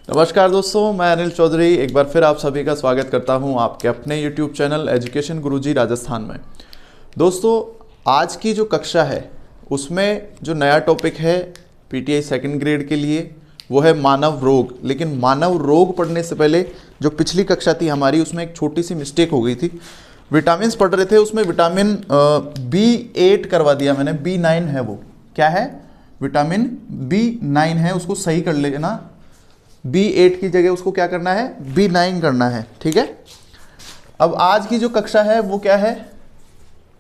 नमस्कार दोस्तों, मैं अनिल चौधरी एक बार फिर आप सभी का स्वागत करता हूं आपके अपने YouTube चैनल एजुकेशन गुरुजी राजस्थान में। दोस्तों, आज की जो कक्षा है उसमें जो नया टॉपिक है PTI सेकंड ग्रेड के लिए वो है मानव रोग। लेकिन मानव रोग पढ़ने से पहले जो पिछली कक्षा थी हमारी उसमें एक छोटी सी मिस्टेक हो गई थी। विटामिन पढ़ रहे थे, उसमें विटामिन B8 करवा दिया मैंने, B9 है वो। क्या है? विटामिन B9 है, उसको सही कर लेना। B8 की जगह उसको क्या करना है? B9 करना है। ठीक है। अब आज की जो कक्षा है वो क्या है?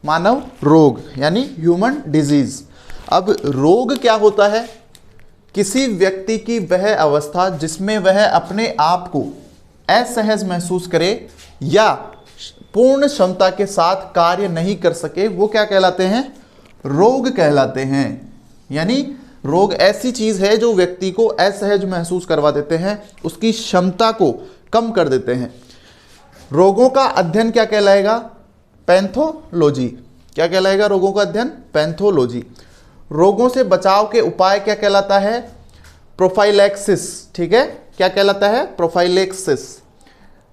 मानव रोग यानी ह्यूमन डिजीज। अब रोग क्या होता है? किसी व्यक्ति की वह अवस्था जिसमें वह अपने आप को असहज महसूस करे या पूर्ण क्षमता के साथ कार्य नहीं कर सके, वो क्या कहलाते हैं? रोग कहलाते हैं। यानी रोग ऐसी चीज है जो व्यक्ति को असहज महसूस करवा देते हैं, उसकी क्षमता को कम कर देते हैं। रोगों का अध्ययन क्या कहलाएगा? पैथोलॉजी। क्या कहलाएगा रोगों का अध्ययन? पैथोलॉजी। रोगों से बचाव के उपाय क्या कहलाता है? प्रोफाइलैक्सिस। ठीक है, क्या कहलाता है? प्रोफाइलैक्सिस।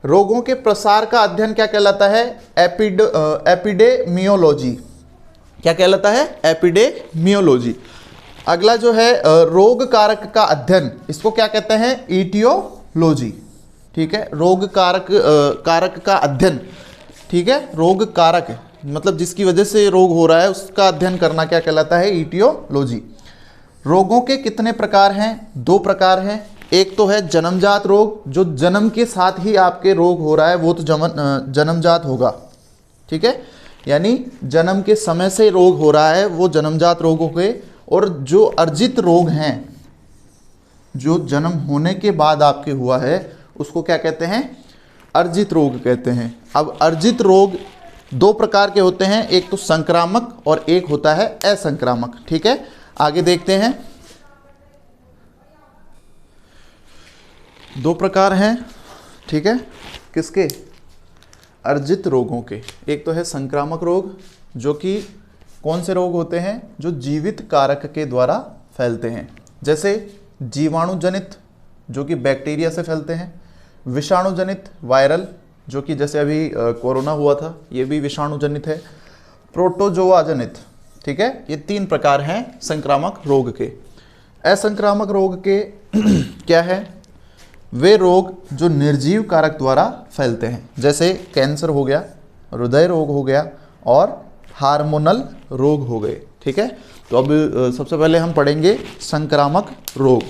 रोगों के प्रसार का अध्ययन क्या कहलाता है? एपिडेमियोलॉजी। क्या कहलाता है? एपिडेमियोलॉजी। अगला जो है रोग कारक का अध्ययन, इसको क्या कहते हैं? ईटियोलॉजी। ठीक है, रोग कारक का अध्ययन। ठीक है, रोग कारक मतलब जिसकी वजह से रोग हो रहा है उसका अध्ययन करना क्या कहलाता है? ईटियोलॉजी। रोगों के कितने प्रकार हैं? 2 प्रकार हैं। एक तो है जन्मजात रोग, जो जन्म के साथ ही आपके रोग हो रहा है वो तो जन्मजात होगा। ठीक है, यानी जन्म के समय से रोग हो रहा है वो जन्मजात रोग हो गए। और जो अर्जित रोग हैं, जो जन्म होने के बाद आपके हुआ है उसको क्या कहते हैं? अर्जित रोग कहते हैं। अब अर्जित रोग 2 प्रकार के होते हैं, एक तो संक्रामक और एक होता है असंक्रामक। ठीक है, आगे देखते हैं। 2 प्रकार हैं। ठीक है, किसके? अर्जित रोगों के। एक तो है संक्रामक रोग, जो कि कौन से रोग होते हैं? जो जीवित कारक के द्वारा फैलते हैं, जैसे जीवाणुजनित जो कि बैक्टीरिया से फैलते हैं, विषाणुजनित वायरल जो कि जैसे अभी कोरोना हुआ था ये भी विषाणुजनित है, प्रोटोजोआ जनित। ठीक है, ये 3 प्रकार हैं संक्रामक रोग के। असंक्रामक रोग के क्या है? वे रोग जो निर्जीव कारक द्वारा फैलते हैं, जैसे कैंसर हो गया, हृदय रोग हो गया और हार्मोनल रोग हो गए। ठीक है, तो अब सबसे पहले हम पढ़ेंगे संक्रामक रोग।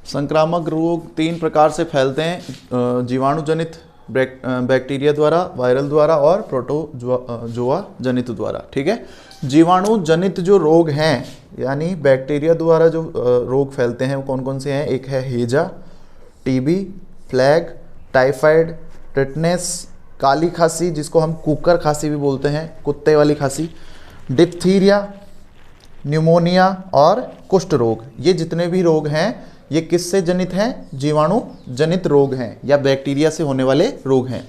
संक्रामक रोग 3 प्रकार से फैलते हैं, जीवाणुजनित बैक्टीरिया द्वारा, वायरल द्वारा और प्रोटोजोआ जनित द्वारा। ठीक है, जीवाणुजनित जो रोग हैं यानी बैक्टीरिया द्वारा जो रोग फैलते हैं वो कौन कौन से हैं? एक है हैजा, टीबी, प्लेग, टाइफाइड, टिटनेस, काली खांसी जिसको हम कुकर खांसी भी बोलते हैं, कुत्ते वाली खांसी, डिप्थीरिया, न्यूमोनिया और कुष्ठ रोग। ये जितने भी रोग हैं ये किससे जनित हैं? जीवाणु जनित रोग हैं या बैक्टीरिया से होने वाले रोग हैं।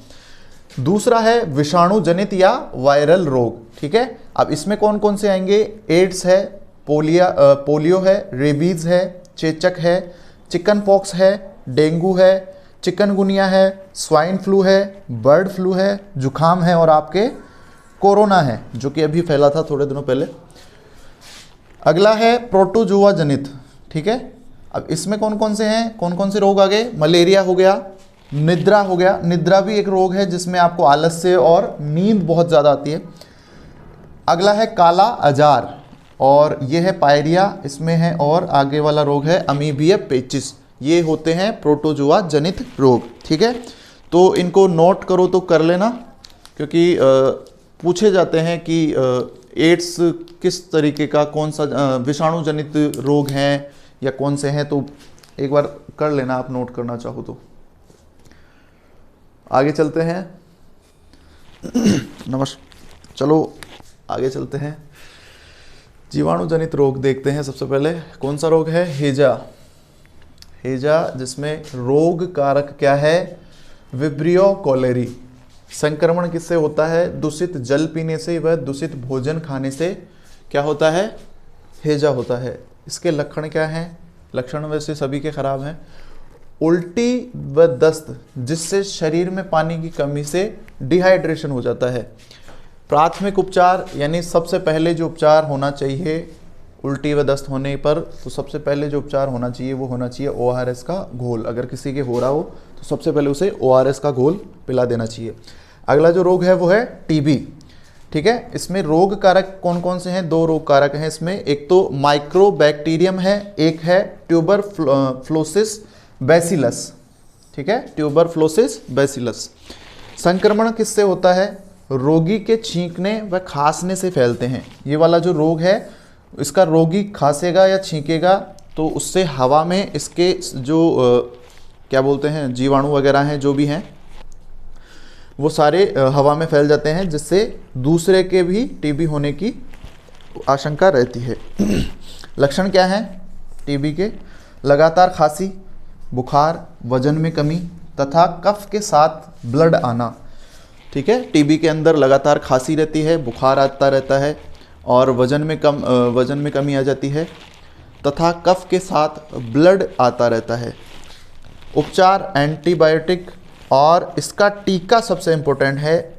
दूसरा है विषाणु जनित या वायरल रोग। ठीक है, अब इसमें कौन कौन से आएंगे? एड्स है, पोलियो है, रेबीज है, चेचक है, चिकन पॉक्स है, डेंगू है, चिकनगुनिया है, स्वाइन फ्लू है, बर्ड फ्लू है, जुखाम है और आपके कोरोना है जो कि अभी फैला था थोड़े दिनों पहले। अगला है प्रोटोजोआ जनित। ठीक है, अब इसमें कौन कौन से हैं? कौन कौन से रोग आ गए? मलेरिया हो गया, निद्रा हो गया। निद्रा भी एक रोग है जिसमें आपको आलस्य और नींद बहुत ज़्यादा आती है। अगला है काला अजार और ये है पायरिया इसमें है। और आगे वाला रोग है अमीबिया पेचिस। ये होते हैं प्रोटोजोआ जनित रोग। ठीक है, तो इनको नोट करो तो कर लेना, क्योंकि पूछे जाते हैं कि एड्स किस तरीके का, कौन सा विषाणु जनित रोग हैं या कौन से हैं, तो एक बार कर लेना आप नोट करना चाहो तो। आगे चलते हैं। चलो आगे चलते हैं। जीवाणु जनित रोग देखते हैं। सबसे पहले कौन सा रोग है? हैजा। हैजा जिसमें रोग कारक क्या है? Vibrio cholerae. संक्रमण किससे होता है? दूषित जल पीने से व दूषित भोजन खाने से क्या होता है? हैजा होता है। इसके लक्षण क्या हैं? लक्षण वैसे सभी के खराब हैं। उल्टी व दस्त, जिससे शरीर में पानी की कमी से डिहाइड्रेशन हो जाता है। प्राथमिक उपचार, यानी सबसे पहले जो उपचार होना चाहिए उल्टी व दस्त होने पर, तो सबसे पहले जो उपचार होना चाहिए वो होना चाहिए ORS का घोल। अगर किसी के हो रहा हो तो सबसे पहले उसे ORS का घोल पिला देना चाहिए। अगला जो रोग है वो है TB, ठीक है। इसमें रोग कारक कौन कौन से हैं? 2 रोग कारक हैं इसमें। एक तो माइक्रोबैक्टीरियम है, एक है ट्यूबरफ्लोसिस बैसिलस, ठीक है, ट्यूबरफ्लोसिस बैसिलस। संक्रमण किससे होता है? रोगी के छींकने व खांसने से फैलते हैं। ये वाला जो रोग है, इसका रोगी खांसेगा या छींकेगा तो उससे हवा में इसके जो क्या बोलते हैं जीवाणु वगैरह हैं, जो भी हैं, वो सारे हवा में फैल जाते हैं, जिससे दूसरे के भी TB होने की आशंका रहती है। लक्षण क्या हैं TB के? लगातार खांसी, बुखार, वजन में कमी तथा कफ के साथ ब्लड आना, ठीक है। TB के अंदर लगातार खांसी रहती है, बुखार आता रहता है और वजन में कमी आ जाती है तथा कफ के साथ ब्लड आता रहता है। उपचार एंटीबायोटिक, और इसका टीका सबसे इम्पोर्टेंट है।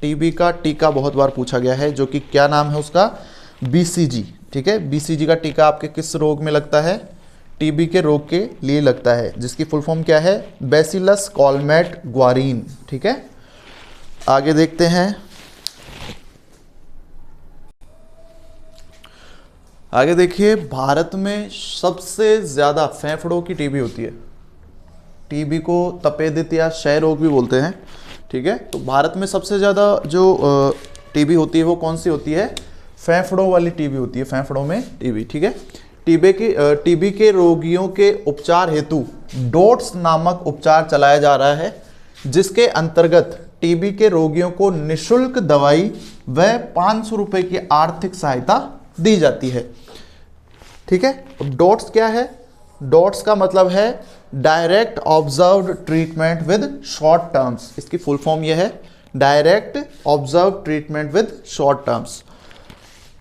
TB का टीका बहुत बार पूछा गया है, जो कि क्या नाम है उसका? BCG, ठीक है। BCG का टीका आपके किस रोग में लगता है? TB के रोग के लिए लगता है, जिसकी फुल फॉर्म क्या है? बैसिलस कॉलमेट ग्वारीन, ठीक है। आगे देखते हैं। आगे देखिए, भारत में सबसे ज़्यादा फेफड़ों की TB होती है। TB को तपेदिक या क्षय रोग भी बोलते हैं, ठीक है। तो भारत में सबसे ज़्यादा जो TB होती है वो कौन सी होती है? फेफड़ों वाली TB होती है, फेफड़ों में TB, ठीक है। TB के रोगियों के उपचार हेतु डॉट्स नामक उपचार चलाया जा रहा है, जिसके अंतर्गत TB के रोगियों को निःशुल्क दवाई व 500 रुपये की आर्थिक सहायता दी जाती है, ठीक है। अब डॉट्स क्या है? डॉट्स का मतलब है direct observed treatment with short terms. इसकी फुल फॉर्म यह है, direct observe treatment with short terms.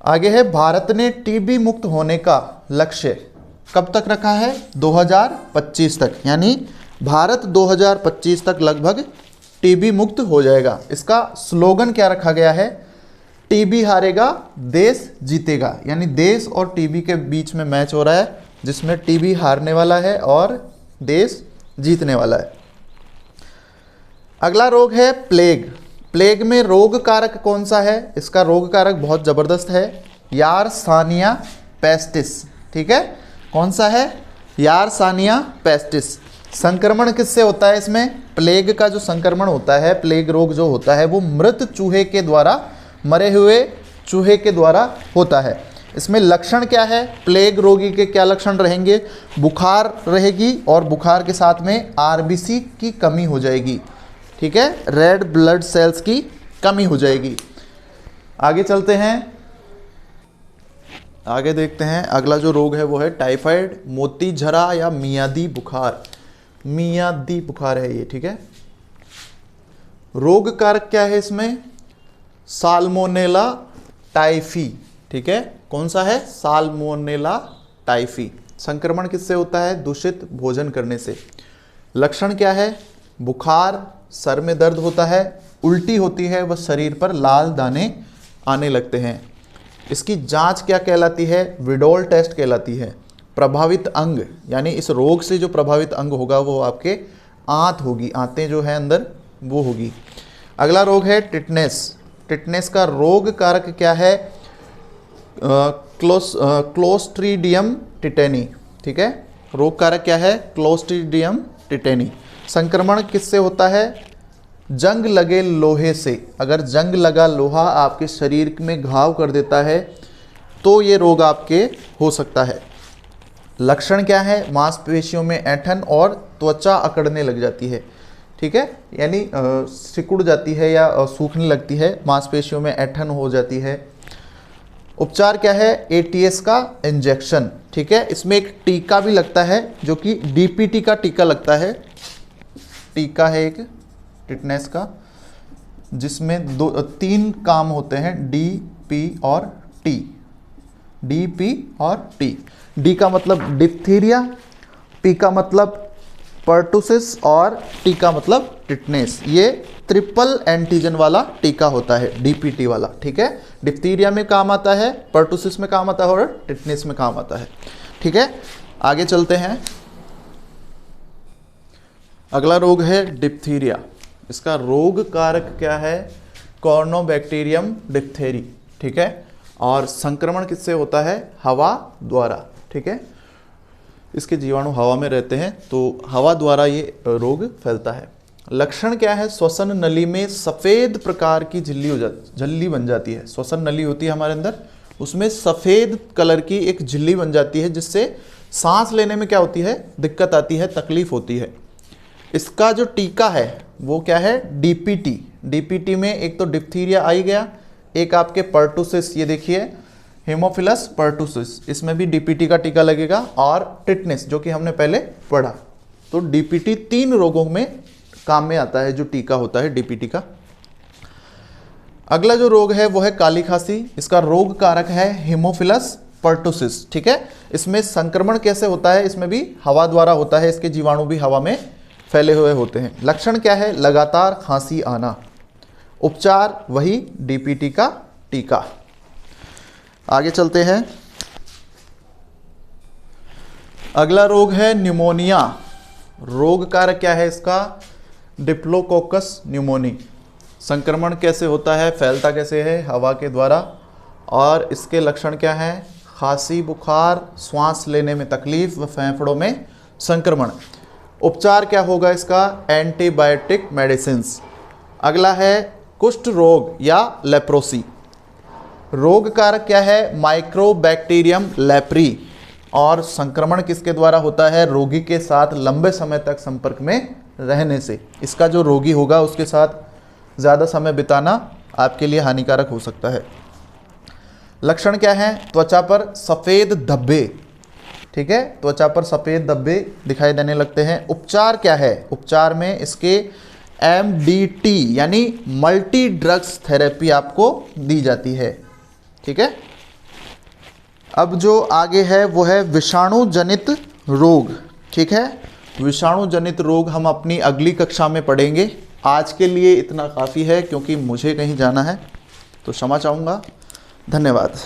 आगे है, भारत ने TB मुक्त होने का लक्ष्य कब तक रखा है? 2025 तक, यानी भारत 2025 तक लगभग TB मुक्त हो जाएगा। इसका स्लोगन क्या रखा गया है? TB हारेगा, देश जीतेगा। यानी देश और TB के बीच में मैच हो रहा है, जिसमें TB हारने वाला है और देश जीतने वाला है। अगला रोग है प्लेग। प्लेग में रोग कारक कौन सा है? इसका रोग कारक बहुत ज़बरदस्त है, यारसानिया पेस्टिस, ठीक है। कौन सा है? यारसानिया पेस्टिस। संक्रमण किससे होता है इसमें? प्लेग का जो संक्रमण होता है, प्लेग रोग जो होता है, वो मृत चूहे के द्वारा, मरे हुए चूहे के द्वारा होता है। इसमें लक्षण क्या है? प्लेग रोगी के क्या लक्षण रहेंगे? बुखार रहेगी और बुखार के साथ में RBC की कमी हो जाएगी, ठीक है, रेड ब्लड सेल्स की कमी हो जाएगी। आगे चलते हैं, आगे देखते हैं। अगला जो रोग है वो है टाइफाइड, मोती झरा या मियादी बुखार। मियादी बुखार है ये, ठीक है। रोग कारक क्या है इसमें? साल्मोनेला टाइफी, ठीक है। कौन सा है? Salmonella typhi. संक्रमण किससे होता है? दूषित भोजन करने से। लक्षण क्या है? बुखार, सर में दर्द होता है, उल्टी होती है व शरीर पर लाल दाने आने लगते हैं। इसकी जांच क्या कहलाती है? विडोल टेस्ट कहलाती है। प्रभावित अंग, यानी इस रोग से जो प्रभावित अंग होगा वो आपके आंत होगी, आंतें जो है अंदर वो होगी। अगला रोग है टिटनेस। टिटनेस का रोग कारक क्या है? क्लोस्ट्रीडियम टिटेनी, ठीक है। रोग कारक क्या है? Clostridium tetani. संक्रमण किससे होता है? जंग लगे लोहे से। अगर जंग लगा लोहा आपके शरीर में घाव कर देता है तो ये रोग आपके हो सकता है। लक्षण क्या है? मांसपेशियों में ऐंठन और त्वचा अकड़ने लग जाती है, ठीक है, यानी सिकुड़ जाती है या सूखने लगती है, मांसपेशियों में ऐंठन हो जाती है। उपचार क्या है? ATS का इंजेक्शन, ठीक है। इसमें एक टीका भी लगता है जो कि DPT का टीका लगता है। टीका है एक टिटनेस का, जिसमें 3 काम होते हैं, D, P और T, डी, पी और टी। डी का मतलब डिप्थीरिया, पी का मतलब पर्टुसिस और टी का मतलब टिटनेस। ये ट्रिपल एंटीजन वाला टीका होता है, डीपीटी वाला, ठीक है। डिप्थीरिया में काम आता है, पर्टुसिस में काम आता है और टिटनेस में काम आता है, ठीक है। आगे चलते हैं। अगला रोग है डिप्थीरिया। इसका रोग कारक क्या है? कॉर्नोबैक्टीरियम डिप्थेरी, ठीक है। और संक्रमण किससे होता है? हवा द्वारा, ठीक है। इसके जीवाणु हवा में रहते हैं, तो हवा द्वारा ये रोग फैलता है। लक्षण क्या है? श्वसन नली में सफ़ेद प्रकार की झिल्ली बन जाती है। श्वसन नली होती है हमारे अंदर, उसमें सफ़ेद कलर की एक झिल्ली बन जाती है, जिससे सांस लेने में क्या होती है? दिक्कत आती है, तकलीफ होती है। इसका जो टीका है वो क्या है? डीपीटी। डीपीटी में एक तो डिप्थीरिया आ ही गया, एक आपके पर्टुसिस, ये देखिए हेमोफिलस पर्टुसिस, इसमें भी डीपीटी का टीका लगेगा, और टिटनेस जो कि हमने पहले पढ़ा। तो डीपीटी 3 रोगों में काम में आता है, जो टीका होता है डीपीटी का। अगला जो रोग है वो है काली खांसी। इसका रोग कारक है हेमोफिलस पर्टुसिस, ठीक है। इसमें संक्रमण कैसे होता है? इसमें भी हवा द्वारा होता है, इसके जीवाणु भी हवा में फैले हुए होते हैं। लक्षण क्या है? लगातार खांसी आना। उपचार वही डीपीटी का टीका। आगे चलते हैं। अगला रोग है न्यूमोनिया। रोग कारक क्या है इसका? Diplococcus pneumoniae. संक्रमण कैसे होता है? फैलता कैसे है? हवा के द्वारा। और इसके लक्षण क्या हैं? खांसी, बुखार, श्वास लेने में तकलीफ व फेफड़ों में संक्रमण। उपचार क्या होगा इसका? Antibiotic medicines. अगला है कुष्ठ रोग या लेप्रोसी। रोग कारक क्या है? Mycobacterium leprae. और संक्रमण किसके द्वारा होता है? रोगी के साथ लंबे समय तक संपर्क में रहने से। इसका जो रोगी होगा उसके साथ ज़्यादा समय बिताना आपके लिए हानिकारक हो सकता है। लक्षण क्या है? त्वचा पर सफ़ेद धब्बे, ठीक है, त्वचा पर सफ़ेद धब्बे दिखाई देने लगते हैं। उपचार क्या है? उपचार में इसके MDT यानी मल्टी ड्रग्स थेरेपी आपको दी जाती है, ठीक है। अब जो आगे है वो है विषाणु जनित रोग, ठीक है। विषाणु जनित रोग हम अपनी अगली कक्षा में पढ़ेंगे। आज के लिए इतना काफ़ी है, क्योंकि मुझे कहीं जाना है, तो क्षमा चाहूँगा। धन्यवाद।